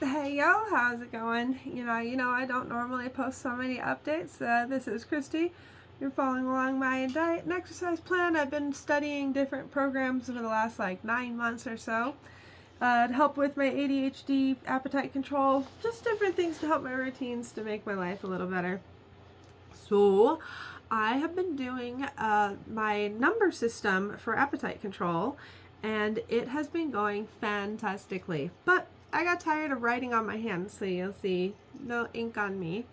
Hey yo, how's it going? I don't normally post so many updates. This is Christy. You're following along my diet and exercise plan. I've been studying different programs over the last 9 months or so to help with my ADHD, appetite control, just different things to help my routines to make my life a little better. So, I have been doing my number system for appetite control, and it has been going fantastically. But I got tired of writing on my hands, so you'll see no ink on me.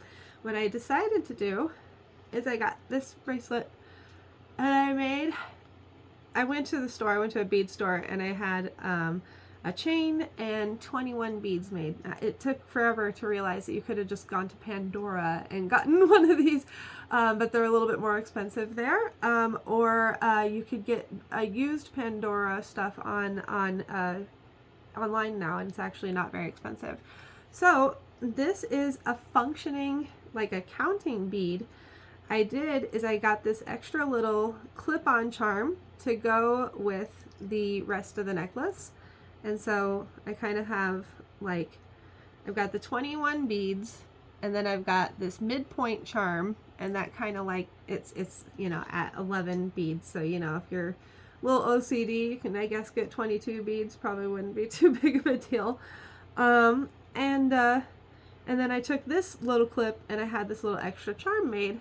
What I decided to do is I got this bracelet, and I went to the store, I went to a bead store, and I had a chain and 21 beads made. It took forever to realize that you could have just gone to Pandora and gotten one of these, but they're a little bit more expensive there. Or you could get used Pandora stuff on online now, and it's actually not very expensive. So this is a functioning, like a counting bead. I got this extra little clip-on charm to go with the rest of the necklace. And so I kind of have I've got the 21 beads, and then I've got this midpoint charm, and that kind of it's at 11 beads. So if you're a little OCD, you can I guess get 22 beads. Probably wouldn't be too big of a deal. And then I took this little clip, and I had this little extra charm made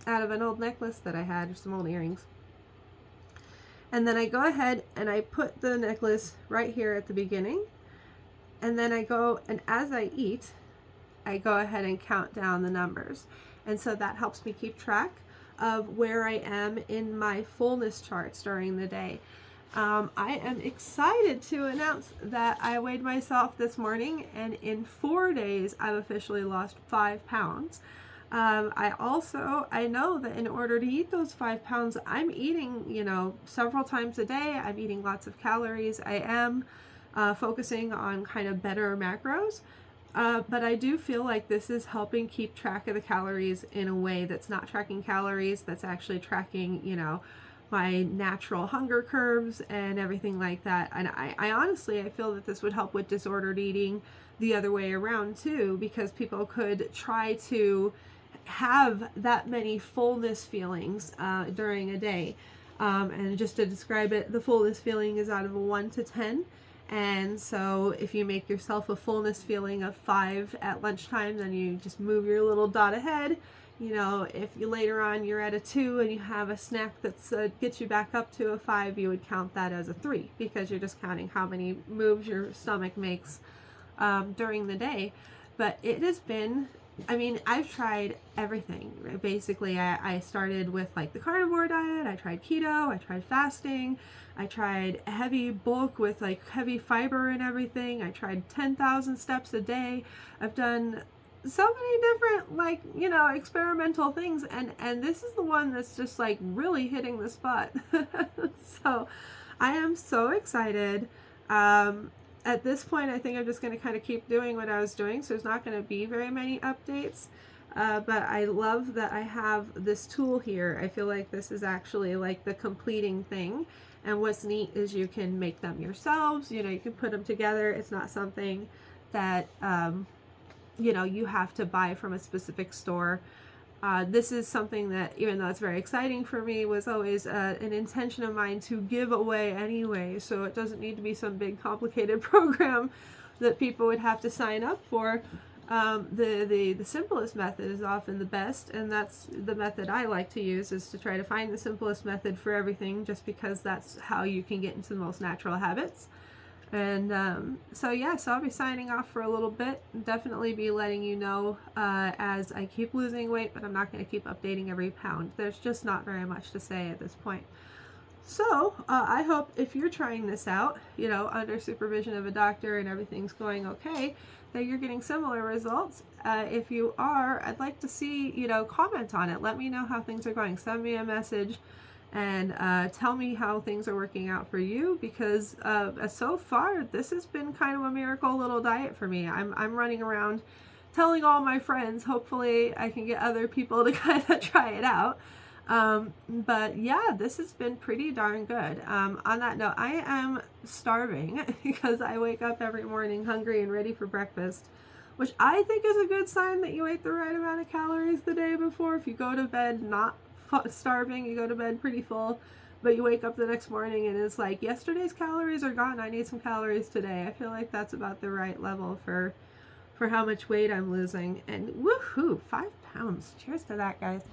out of an old necklace that I had, or some old earrings. And then I go ahead and I put the necklace right here at the beginning. And then I go, and as I eat, I go ahead and count down the numbers. And so that helps me keep track of where I am in my fullness charts during the day. I am excited to announce that I weighed myself this morning, and in 4 days, I've officially lost 5 pounds. I know that in order to eat those 5 pounds, I'm eating, several times a day. I'm eating lots of calories. I am focusing on kind of better macros. But I do feel like this is helping keep track of the calories in a way that's not tracking calories, that's actually tracking, my natural hunger curves and everything like that. And I honestly, I feel that this would help with disordered eating the other way around too, because people could try to have that many fullness feelings during a day. And just to describe it, the fullness feeling is out of a 1 to 10. And so if you make yourself a fullness feeling of 5 at lunchtime, then you just move your little dot ahead. If you later on you're at a 2 and you have a snack that's gets you back up to a 5, you would count that as a 3, because you're just counting how many moves your stomach makes during the day. But it has been, I've tried everything. Basically, I started with the carnivore diet. I tried keto. I tried fasting. I tried heavy bulk with heavy fiber and everything. I tried 10,000 steps a day. I've done so many different experimental things, and this is the one that's just really hitting the spot. So I am so excited. At this point, I think I'm just going to kind of keep doing what I was doing, so there's not going to be very many updates. But I love that I have this tool here. I feel like this is actually the completing thing. And what's neat is you can make them yourselves. You can put them together. It's not something that, you have to buy from a specific store. This is something that, even though it's very exciting for me, was always an intention of mine to give away anyway. So it doesn't need to be some big complicated program that people would have to sign up for. The simplest method is often the best, and that's the method I like to use, is to try to find the simplest method for everything, just because that's how you can get into the most natural habits. And so I'll be signing off for a little bit. Definitely be letting you know as I keep losing weight, but I'm not going to keep updating every pound. There's just not very much to say at this point. So I hope if you're trying this out, under supervision of a doctor and everything's going okay, that you're getting similar results. If you are, I'd like to see, comment on it. Let me know how things are going. Send me a message and tell me how things are working out for you, because so far this has been kind of a miracle little diet for me. I'm running around telling all my friends. Hopefully I can get other people to kind of try it out. But yeah, this has been pretty darn good. On that note, I am starving because I wake up every morning hungry and ready for breakfast, which I think is a good sign that you ate the right amount of calories the day before. If you go to bed not starving, you go to bed pretty full, but you wake up the next morning and it's like, yesterday's calories are gone, I need some calories today. I feel like that's about the right level for how much weight I'm losing. And woohoo, 5 pounds. Cheers to that, guys.